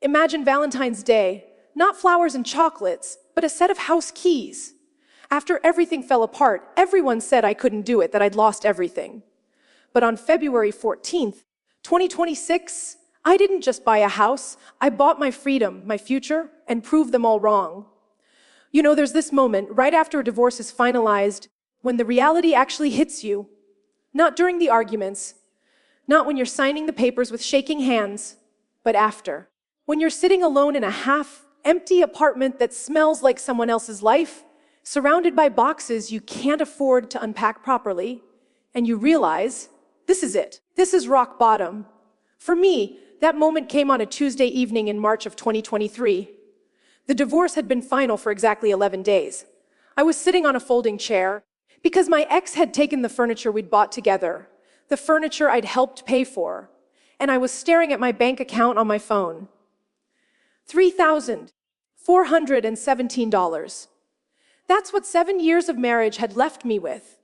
Imagine Valentine's Day, not flowers and chocolates, but a set of house keys. After everything fell apart, everyone said I couldn't do it, that I'd lost everything. But on February 14th, 2026, I didn't just buy a house, I bought my freedom, my future, and proved them all wrong. You know, there's this moment right after a divorce is finalized when the reality actually hits you. Not during the arguments, not when you're signing the papers with shaking hands, but after. When you're sitting alone in a half-empty apartment that smells like someone else's life, surrounded by boxes you can't afford to unpack properly, and you realize, this is it. This is rock bottom. For me, that moment came on a Tuesday evening in March of 2023. The divorce had been final for exactly 11 days. I was sitting on a folding chair because my ex had taken the furniture we'd bought together, the furniture I'd helped pay for, and I was staring at my bank account on my phone. $3,417. That's what 7 years of marriage had left me with.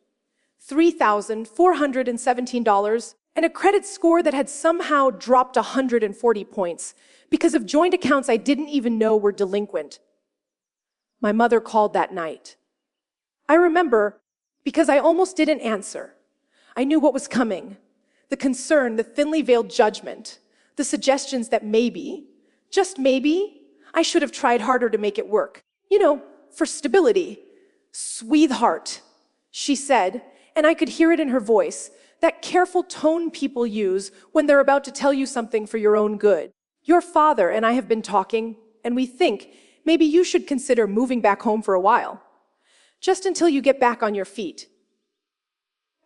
$3,417 and a credit score that had somehow dropped 140 points because of joint accounts I didn't even know were delinquent. My mother called that night. I remember because I almost didn't answer. I knew what was coming. The concern, the thinly veiled judgment, the suggestions that maybe, just maybe, I should have tried harder to make it work. You know, for stability. Sweetheart, she said, and I could hear it in her voice, that careful tone people use when they're about to tell you something for your own good. Your father and I have been talking, and we think maybe you should consider moving back home for a while. Just until you get back on your feet.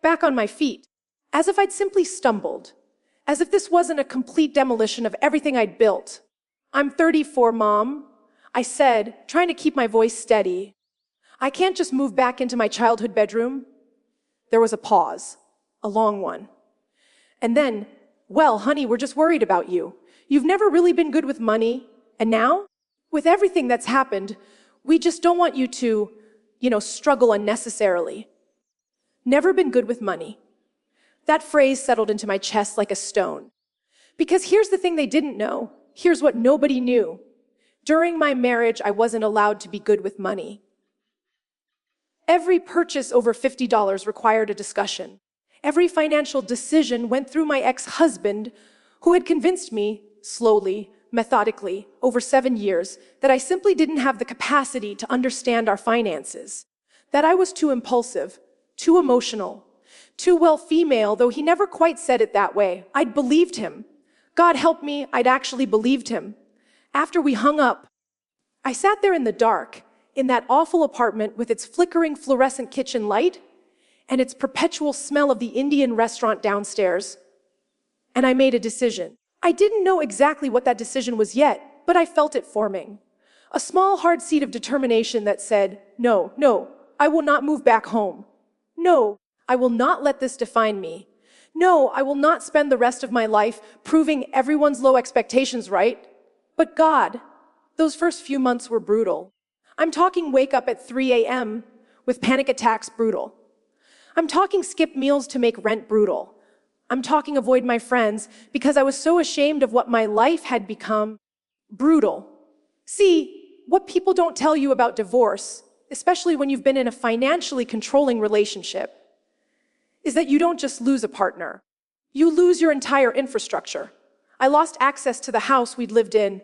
Back on my feet. As if I'd simply stumbled. As if this wasn't a complete demolition of everything I'd built. I'm 34, Mom, I said, trying to keep my voice steady. I can't just move back into my childhood bedroom. There was a pause. A long one. And then, well, honey, we're just worried about you. You've never really been good with money. And now, with everything that's happened, we just don't want you to, struggle unnecessarily. Never been good with money. That phrase settled into my chest like a stone. Because here's the thing they didn't know. Here's what nobody knew. During my marriage, I wasn't allowed to be good with money. Every purchase over $50 required a discussion. Every financial decision went through my ex-husband, who had convinced me, slowly, methodically, over 7 years, that I simply didn't have the capacity to understand our finances. That I was too impulsive, too emotional, too well female, though he never quite said it that way. I'd believed him. God help me, I'd actually believed him. After we hung up, I sat there in the dark, in that awful apartment with its flickering fluorescent kitchen light, and its perpetual smell of the Indian restaurant downstairs. And I made a decision. I didn't know exactly what that decision was yet, but I felt it forming. A small, hard seed of determination that said, no, I will not move back home. No, I will not let this define me. No, I will not spend the rest of my life proving everyone's low expectations right. But God, those first few months were brutal. I'm talking wake up at 3 a.m. with panic attacks, brutal. I'm talking skip meals to make rent, brutal. I'm talking avoid my friends because I was so ashamed of what my life had become, brutal. See, what people don't tell you about divorce, especially when you've been in a financially controlling relationship, is that you don't just lose a partner. You lose your entire infrastructure. I lost access to the house we'd lived in,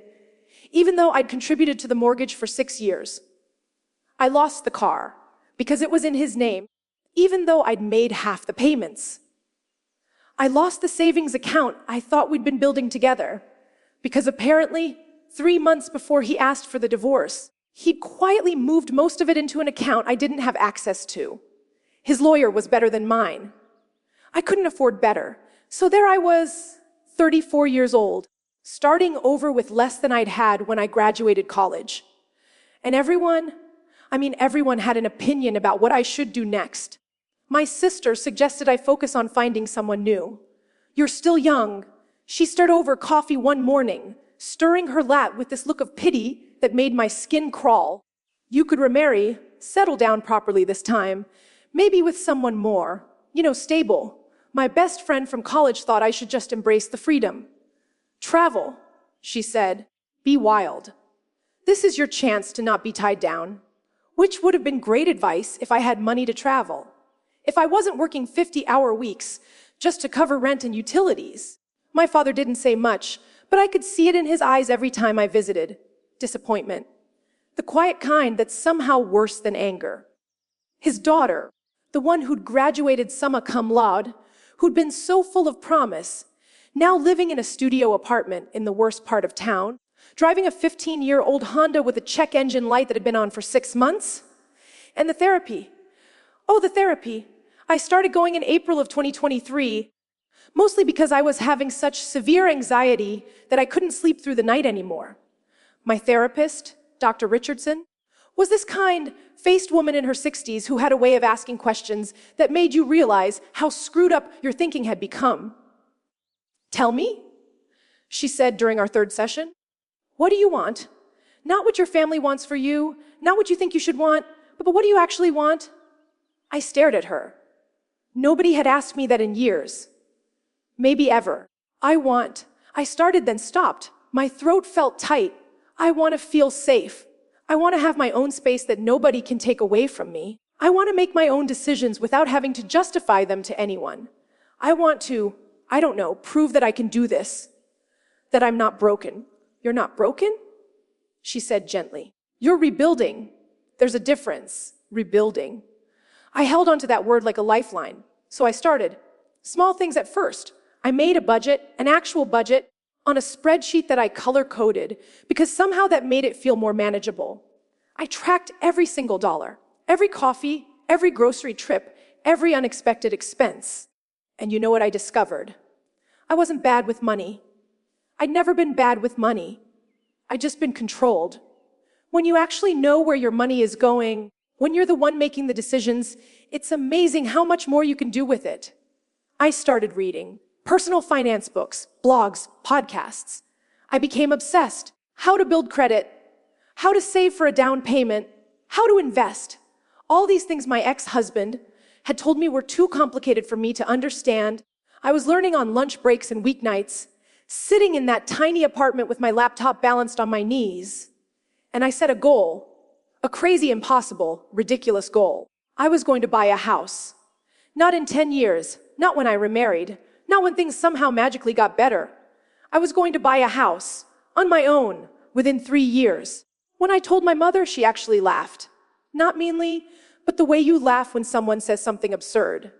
even though I'd contributed to the mortgage for 6 years. I lost the car because it was in his name, even though I'd made half the payments. I lost the savings account I thought we'd been building together because apparently 3 months before he asked for the divorce, he'd quietly moved most of it into an account I didn't have access to. His lawyer was better than mine. I couldn't afford better. So there I was, 34 years old, starting over with less than I'd had when I graduated college. And everyone had an opinion about what I should do next. My sister suggested I focus on finding someone new. You're still young. She stirred over coffee one morning, stirring her lap with this look of pity that made my skin crawl. You could remarry, settle down properly this time, maybe with someone more, stable. My best friend from college thought I should just embrace the freedom. Travel, she said. Be wild. This is your chance to not be tied down, which would have been great advice if I had money to travel. If I wasn't working 50-hour weeks just to cover rent and utilities. My father didn't say much, but I could see it in his eyes every time I visited. Disappointment. The quiet kind that's somehow worse than anger. His daughter, the one who'd graduated summa cum laude, who'd been so full of promise, now living in a studio apartment in the worst part of town, driving a 15-year-old Honda with a check engine light that had been on for 6 months. And the therapy. Oh, the therapy. I started going in April of 2023, mostly because I was having such severe anxiety that I couldn't sleep through the night anymore. My therapist, Dr. Richardson, was this kind, faced woman in her 60s who had a way of asking questions that made you realize how screwed up your thinking had become. "Tell me," she said during our 3rd session. "What do you want? Not what your family wants for you, not what you think you should want, but what do you actually want?" I stared at her. Nobody had asked me that in years. Maybe ever. I started then stopped. My throat felt tight. I want to feel safe. I want to have my own space that nobody can take away from me. I want to make my own decisions without having to justify them to anyone. I want to, prove that I can do this. That I'm not broken. "You're not broken?" she said gently. "You're rebuilding. There's a difference. Rebuilding." I held onto that word like a lifeline. So I started. Small things at first. I made a budget, an actual budget, on a spreadsheet that I color-coded because somehow that made it feel more manageable. I tracked every single dollar, every coffee, every grocery trip, every unexpected expense. And you know what I discovered? I wasn't bad with money. I'd never been bad with money. I'd just been controlled. When you actually know where your money is going, when you're the one making the decisions, it's amazing how much more you can do with it. I started reading personal finance books, blogs, podcasts. I became obsessed. How to build credit, how to save for a down payment, how to invest. All these things my ex-husband had told me were too complicated for me to understand. I was learning on lunch breaks and weeknights, sitting in that tiny apartment with my laptop balanced on my knees. And I set a goal, a crazy, impossible, ridiculous goal. I was going to buy a house. Not in 10 years, not when I remarried, not when things somehow magically got better. I was going to buy a house, on my own, within 3 years. When I told my mother, she actually laughed. Not meanly, but the way you laugh when someone says something absurd.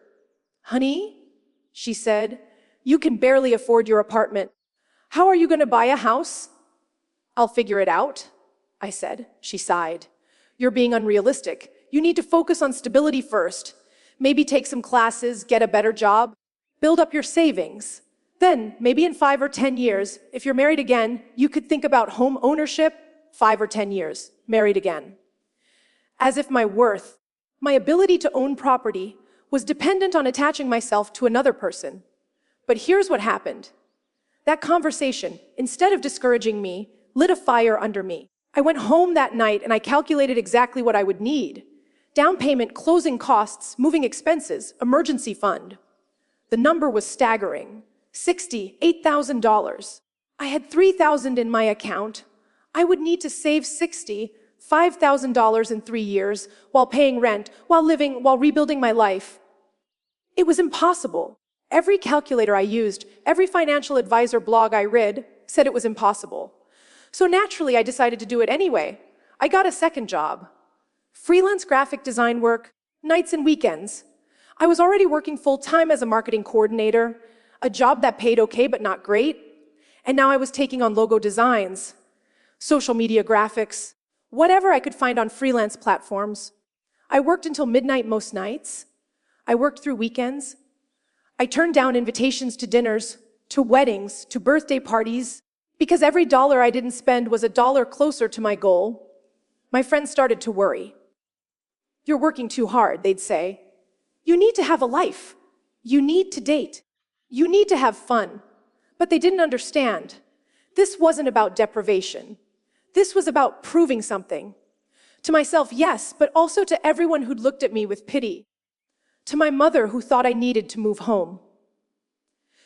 "Honey," she said, "you can barely afford your apartment. How are you going to buy a house?" "I'll figure it out," I said. She sighed. "You're being unrealistic. You need to focus on stability first. Maybe take some classes, get a better job, build up your savings. Then, maybe in 5 or 10 years, if you're married again, you could think about home ownership. 5 or 10 years, married again." As if my worth, my ability to own property, was dependent on attaching myself to another person. But here's what happened. That conversation, instead of discouraging me, lit a fire under me. I went home that night and I calculated exactly what I would need. Down payment, closing costs, moving expenses, emergency fund. The number was staggering. $68,000. I had $3,000 in my account. I would need to save $65,000 in 3 years while paying rent, while rebuilding my life. It was impossible. Every calculator I used, every financial advisor blog I read said it was impossible. So naturally, I decided to do it anyway. I got a second job. Freelance graphic design work, nights and weekends. I was already working full-time as a marketing coordinator, a job that paid okay but not great. And now I was taking on logo designs, social media graphics, whatever I could find on freelance platforms. I worked until midnight most nights. I worked through weekends. I turned down invitations to dinners, to weddings, to birthday parties, because every dollar I didn't spend was a dollar closer to my goal. My friends started to worry. "You're working too hard," they'd say. "You need to have a life. You need to date. You need to have fun." But they didn't understand. This wasn't about deprivation. This was about proving something. To myself, yes, but also to everyone who'd looked at me with pity. To my mother who thought I needed to move home.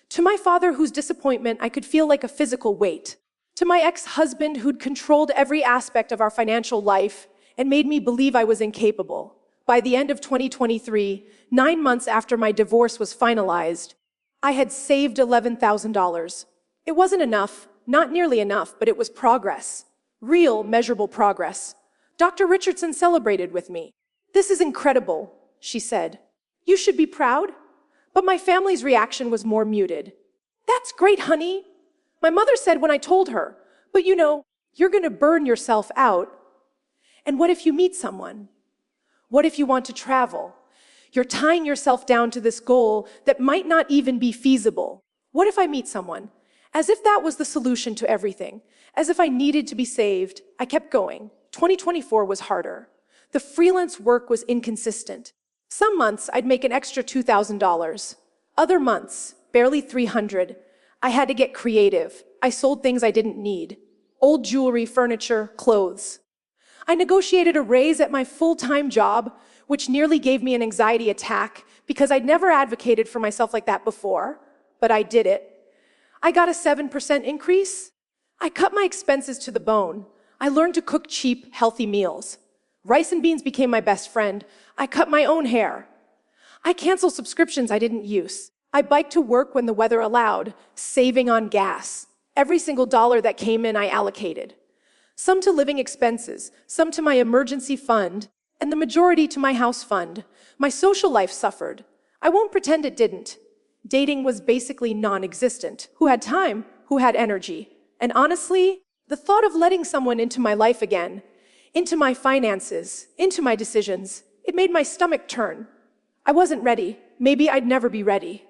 To my father whose disappointment I could feel like a physical weight. to my ex-husband who'd controlled every aspect of our financial life and made me believe I was incapable. By the end of 2023, 9 months after my divorce was finalized, I had saved $11,000. It wasn't enough, not nearly enough, but it was progress. Real, measurable progress. Dr. Richardson celebrated with me. "This is incredible," she said. "You should be proud." But my family's reaction was more muted. "That's great, honey," my mother said when I told her. "But you're going to burn yourself out. And what if you meet someone? What if you want to travel? You're tying yourself down to this goal that might not even be feasible. What if I meet someone?" As if that was the solution to everything. As if I needed to be saved. I kept going. 2024 was harder. The freelance work was inconsistent. Some months I'd make an extra $2,000. Other months, barely $300. I had to get creative. I sold things I didn't need. Old jewelry, furniture, clothes. I negotiated a raise at my full-time job, which nearly gave me an anxiety attack because I'd never advocated for myself like that before, but I did it. I got a 7% increase. I cut my expenses to the bone. I learned to cook cheap, healthy meals. Rice and beans became my best friend. I cut my own hair. I canceled subscriptions I didn't use. I biked to work when the weather allowed, saving on gas. Every single dollar that came in, I allocated. Some to living expenses, some to my emergency fund, and the majority to my house fund. My social life suffered. I won't pretend it didn't. Dating was basically non-existent. Who had time? Who had energy? And honestly, the thought of letting someone into my life again, into my finances, into my decisions, it made my stomach turn. I wasn't ready. Maybe I'd never be ready.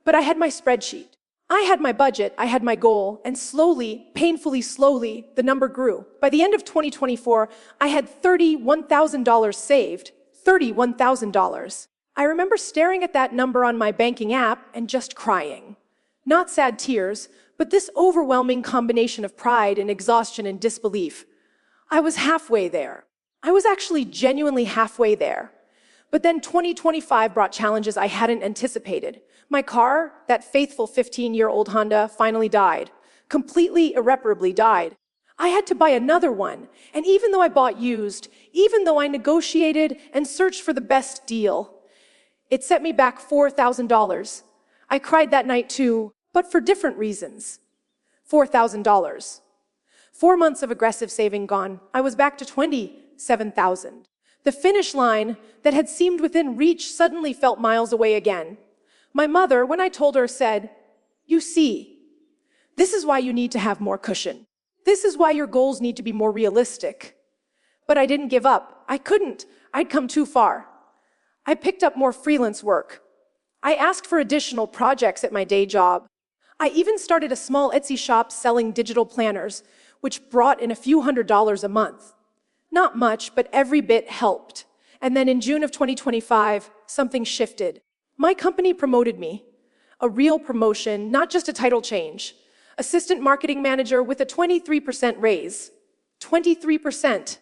But I had my spreadsheet. I had my budget, I had my goal, and slowly, painfully slowly, the number grew. By the end of 2024, I had $31,000 saved. $31,000. I remember staring at that number on my banking app and just crying. Not sad tears, but this overwhelming combination of pride and exhaustion and disbelief. I was halfway there. I was actually genuinely halfway there. But then 2025 brought challenges I hadn't anticipated. My car, that faithful 15-year-old Honda, finally died. Completely, irreparably died. I had to buy another one. And even though I bought used, even though I negotiated and searched for the best deal, it set me back $4,000. I cried that night too, but for different reasons. $4,000. 4 months of aggressive saving gone. I was back to $27,000. The finish line that had seemed within reach suddenly felt miles away again. My mother, when I told her, said, "You see, this is why you need to have more cushion. This is why your goals need to be more realistic." But I didn't give up. I couldn't. I'd come too far. I picked up more freelance work. I asked for additional projects at my day job. I even started a small Etsy shop selling digital planners, which brought in a few $100s a month. Not much, but every bit helped. And then in June of 2025, something shifted. My company promoted me. A real promotion, not just a title change. Assistant marketing manager with a 23% raise. 23%.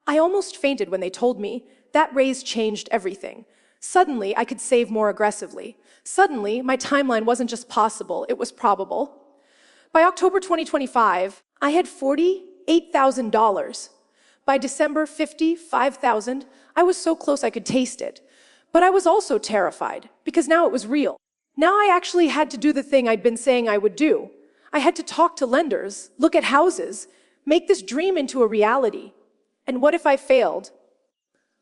I almost fainted when they told me. That raise changed everything. Suddenly, I could save more aggressively. Suddenly, my timeline wasn't just possible, it was probable. By October 2025, I had $48,000. By December, $55,000. I was so close I could taste it. But I was also terrified, because now it was real. Now I actually had to do the thing I'd been saying I would do. I had to talk to lenders, look at houses, make this dream into a reality. And what if I failed?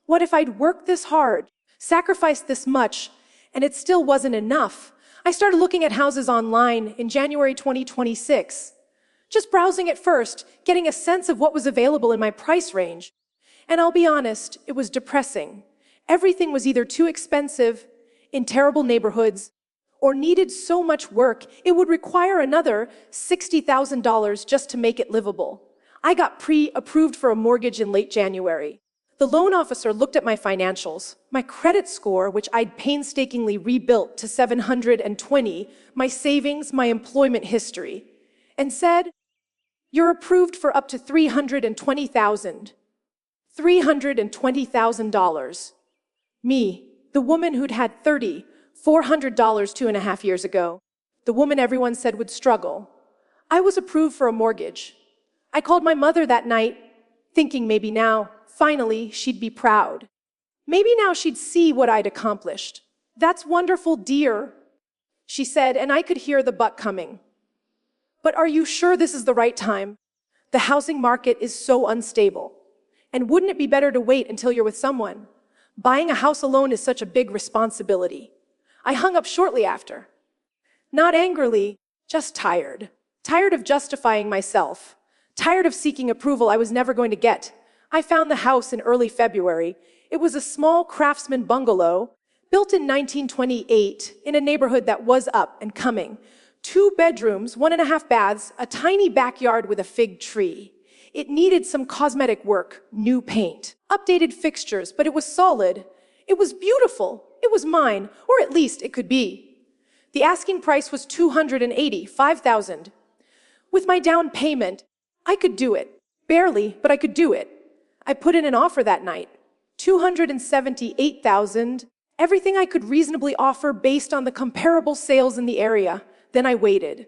What if I'd worked this hard, sacrificed this much, and it still wasn't enough? I started looking at houses online in January 2026. Just browsing at first, getting a sense of what was available in my price range. And I'll be honest, it was depressing. Everything was either too expensive, in terrible neighborhoods, or needed so much work, it would require another $60,000 just to make it livable. I got pre-approved for a mortgage in late January. The loan officer looked at my financials, my credit score, which I'd painstakingly rebuilt to 720, my savings, my employment history, and said, "You're approved for up to $320,000. $320,000. Me, the woman who'd had $3,400 2.5 years ago, the woman everyone said would struggle. I was approved for a mortgage. I called my mother that night, thinking maybe now, finally, she'd be proud. Maybe now she'd see what I'd accomplished. "That's wonderful, dear," she said, and I could hear the but coming. "But are you sure this is the right time? The housing market is so unstable. And wouldn't it be better to wait until you're with someone? Buying a house alone is such a big responsibility." I hung up shortly after. Not angrily, just tired. Tired of justifying myself. Tired of seeking approval I was never going to get. I found the house in early February. It was a small craftsman bungalow, built in 1928, in a neighborhood that was up and coming. 2 bedrooms, 1.5 baths, a tiny backyard with a fig tree. It needed some cosmetic work, new paint, updated fixtures, but it was solid. It was beautiful. It was mine, or at least it could be. The asking price was $285,000. With my down payment, I could do it. Barely, but I could do it. I put in an offer that night. $278,000. Everything I could reasonably offer based on the comparable sales in the area. Then I waited.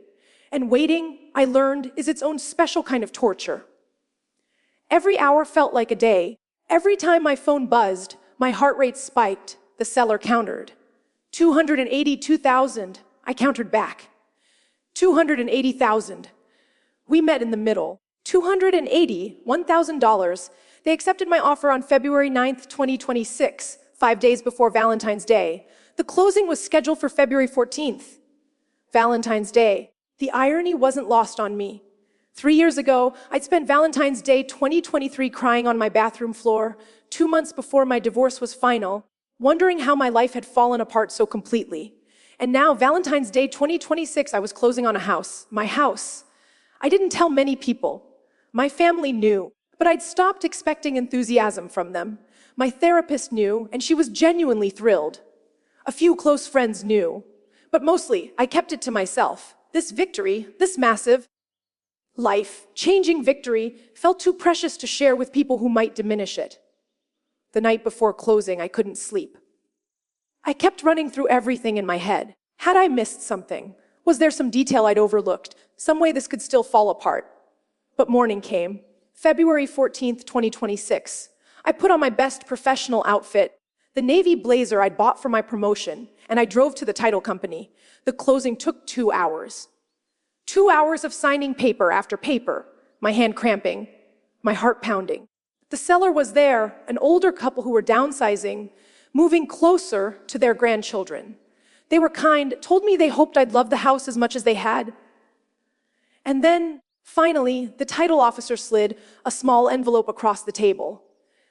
And waiting, I learned, is its own special kind of torture. Every hour felt like a day. Every time my phone buzzed, my heart rate spiked. The seller countered. $282,000. I countered back. $280,000. We met in the middle. $1,000. They accepted my offer on February 9th, 2026, 5 days before Valentine's Day. The closing was scheduled for February 14th. Valentine's Day. The irony wasn't lost on me. 3 years ago, I'd spent Valentine's Day 2023 crying on my bathroom floor, 2 months before my divorce was final, wondering how my life had fallen apart so completely. And now, Valentine's Day 2026, I was closing on a house. My house. I didn't tell many people. My family knew, but I'd stopped expecting enthusiasm from them. My therapist knew, and she was genuinely thrilled. A few close friends knew, but mostly, I kept it to myself. This victory, this massive, life-changing victory, felt too precious to share with people who might diminish it. The night before closing, I couldn't sleep. I kept running through everything in my head. Had I missed something? Was there some detail I'd overlooked? Some way this could still fall apart? But morning came. February 14th, 2026. I put on my best professional outfit, the navy blazer I'd bought for my promotion, and I drove to the title company. The closing took 2 hours. 2 hours of signing paper after paper, my hand cramping, my heart pounding. The seller was there, an older couple who were downsizing, moving closer to their grandchildren. They were kind, told me they hoped I'd love the house as much as they had. And then, finally, the title officer slid a small envelope across the table.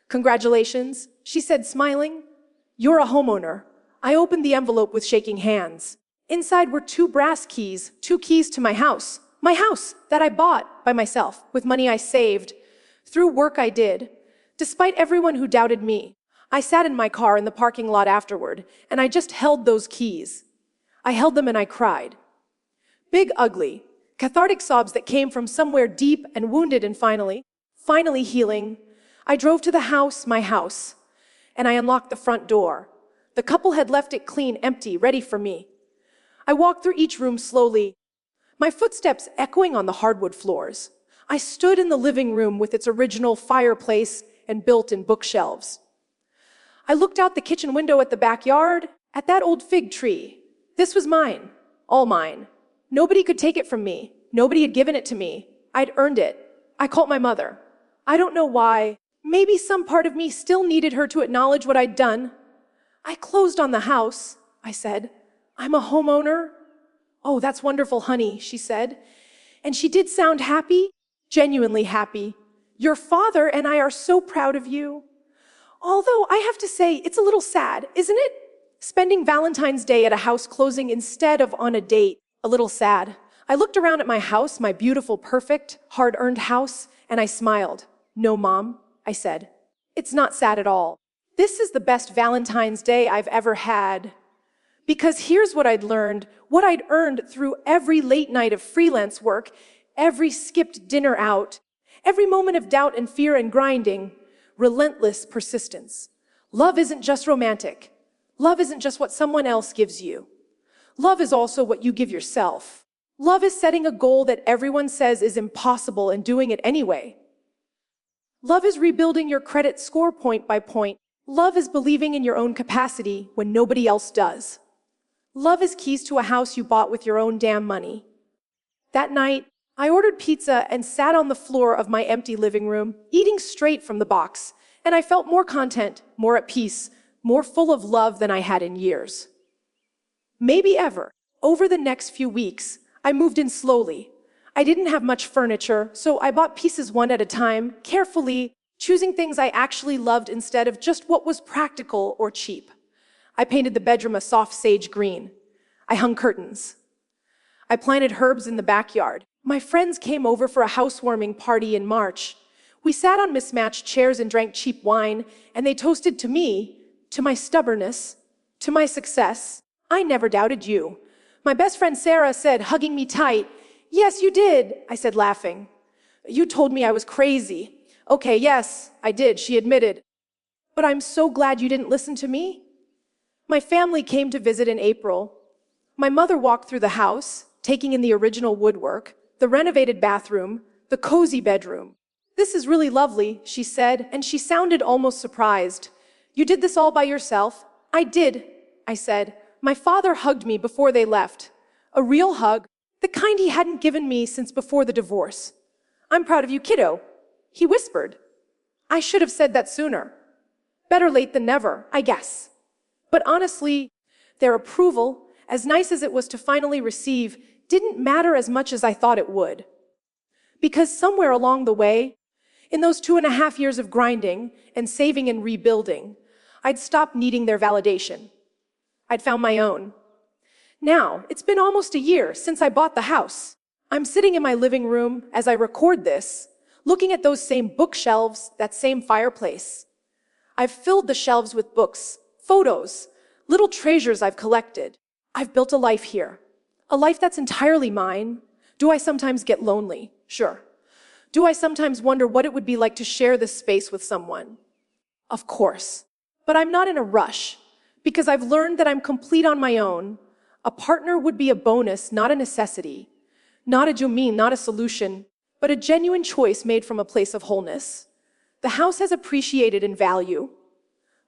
"Congratulations," she said, smiling. "You're a homeowner." I opened the envelope with shaking hands. Inside were 2 brass keys, 2 keys to my house that I bought by myself with money I saved, through work I did. Despite everyone who doubted me, I sat in my car in the parking lot afterward, and I just held those keys. I held them and I cried. Big, ugly, cathartic sobs that came from somewhere deep and wounded, and finally healing. I drove to the house, my house, and I unlocked the front door. The couple had left it clean, empty, ready for me. I walked through each room slowly, my footsteps echoing on the hardwood floors. I stood in the living room with its original fireplace and built-in bookshelves. I looked out the kitchen window at the backyard, at that old fig tree. This was mine, all mine. Nobody could take it from me. Nobody had given it to me. I'd earned it. I called my mother. I don't know why. Maybe some part of me still needed her to acknowledge what I'd done. "I closed on the house," I said. "I'm a homeowner." "Oh, that's wonderful, honey," she said. And she did sound happy, genuinely happy. "Your father and I are so proud of you. Although I have to say, it's a little sad, isn't it? Spending Valentine's Day at a house closing instead of on a date, a little sad." I looked around at my house, my beautiful, perfect, hard-earned house, and I smiled. "No, Mom," I said. "It's not sad at all. This is the best Valentine's Day I've ever had." Because here's what I'd learned, what I'd earned through every late night of freelance work, every skipped dinner out, every moment of doubt and fear and grinding, relentless persistence. Love isn't just romantic. Love isn't just what someone else gives you. Love is also what you give yourself. Love is setting a goal that everyone says is impossible and doing it anyway. Love is rebuilding your credit score point by point. Love is believing in your own capacity when nobody else does. Love is keys to a house you bought with your own damn money. That night, I ordered pizza and sat on the floor of my empty living room, eating straight from the box, and I felt more content, more at peace, more full of love than I had in years. Maybe ever. Over the next few weeks, I moved in slowly. I didn't have much furniture, so I bought pieces one at a time, carefully, choosing things I actually loved instead of just what was practical or cheap. I painted the bedroom a soft sage green. I hung curtains. I planted herbs in the backyard. My friends came over for a housewarming party in March. We sat on mismatched chairs and drank cheap wine, and they toasted to me, to my stubbornness, to my success. I never doubted you. My best friend Sarah said, hugging me tight, "Yes, you did," I said, laughing. "You told me I was crazy." "Okay, yes, I did," she admitted. "But I'm so glad you didn't listen to me." My family came to visit in April. My mother walked through the house, taking in the original woodwork, the renovated bathroom, the cozy bedroom. "This is really lovely," she said, and she sounded almost surprised. "You did this all by yourself?" "I did," I said. My father hugged me before they left. A real hug, the kind he hadn't given me since before the divorce. "I'm proud of you, kiddo," he whispered. I should have said that sooner. Better late than never, I guess. But honestly, their approval, as nice as it was to finally receive, didn't matter as much as I thought it would. Because somewhere along the way, in those 2.5 years of grinding and saving and rebuilding, I'd stopped needing their validation. I'd found my own. Now, it's been almost a year since I bought the house. I'm sitting in my living room as I record this, looking at those same bookshelves, that same fireplace. I've filled the shelves with books, photos, little treasures I've collected. I've built a life here, a life that's entirely mine. Do I sometimes get lonely? Sure. Do I sometimes wonder what it would be like to share this space with someone? Of course. But I'm not in a rush, because I've learned that I'm complete on my own. A partner would be a bonus, not a necessity. Not a domain, not a solution, but a genuine choice made from a place of wholeness. The house has appreciated in value.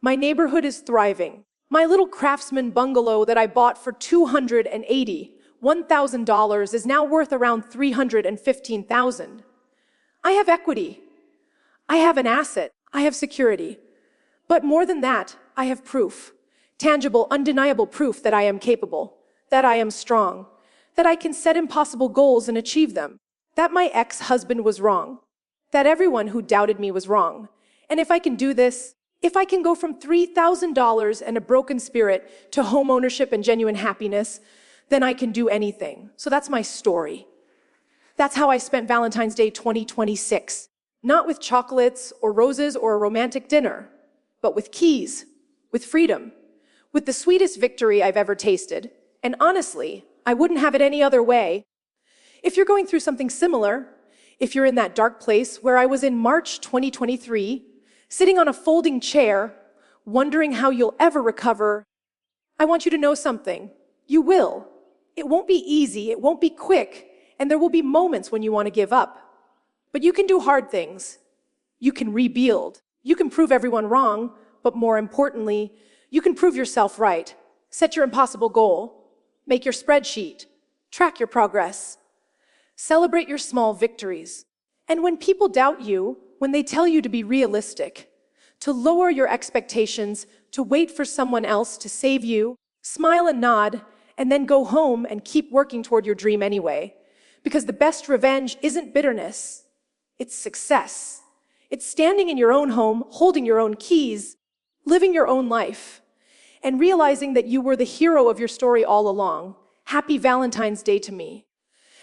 My neighborhood is thriving. My little craftsman bungalow that I bought for $1,000 is now worth around $315,000. I have equity. I have an asset. I have security. But more than that, I have proof. Tangible, undeniable proof that I am capable, that I am strong, that I can set impossible goals and achieve them, that my ex-husband was wrong, that everyone who doubted me was wrong. And if I can do this, if I can go from $3,000 and a broken spirit to home ownership and genuine happiness, then I can do anything. So that's my story. That's how I spent Valentine's Day 2026. Not with chocolates or roses or a romantic dinner, but with keys, with freedom, with the sweetest victory I've ever tasted. And honestly, I wouldn't have it any other way. If you're going through something similar, if you're in that dark place where I was in March 2023, sitting on a folding chair, wondering how you'll ever recover, I want you to know something. You will. It won't be easy, it won't be quick, and there will be moments when you want to give up. But you can do hard things. You can rebuild. You can prove everyone wrong, but more importantly, you can prove yourself right. Set your impossible goal. Make your spreadsheet. Track your progress. Celebrate your small victories. And when people doubt you, when they tell you to be realistic, to lower your expectations, to wait for someone else to save you, smile and nod, and then go home and keep working toward your dream anyway. Because the best revenge isn't bitterness, it's success. It's standing in your own home, holding your own keys, living your own life, and realizing that you were the hero of your story all along. Happy Valentine's Day to me.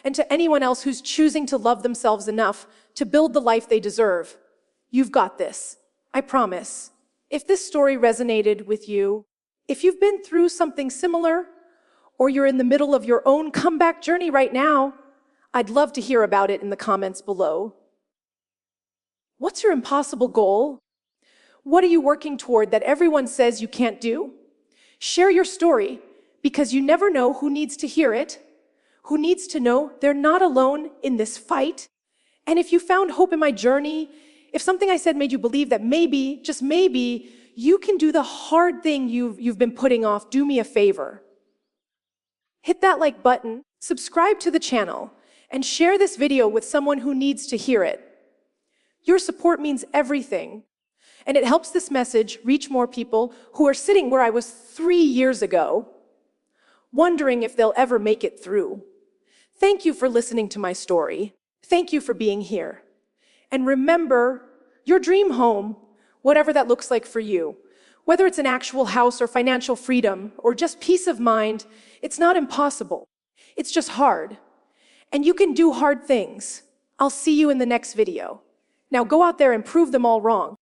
And to anyone else who's choosing to love themselves enough to build the life they deserve. You've got this. I promise. If this story resonated with you, if you've been through something similar, or you're in the middle of your own comeback journey right now, I'd love to hear about it in the comments below. What's your impossible goal? What are you working toward that everyone says you can't do? Share your story, because you never know who needs to hear it. who needs to know they're not alone in this fight. And if you found hope in my journey, if something I said made you believe that maybe, just maybe, you can do the hard thing you've been putting off, do me a favor. Hit that like button, subscribe to the channel, and share this video with someone who needs to hear it. Your support means everything, and it helps this message reach more people who are sitting where I was 3 years ago, wondering if they'll ever make it through. Thank you for listening to my story. Thank you for being here. And remember, your dream home, whatever that looks like for you, whether it's an actual house or financial freedom or just peace of mind, it's not impossible. It's just hard. And you can do hard things. I'll see you in the next video. Now go out there and prove them all wrong.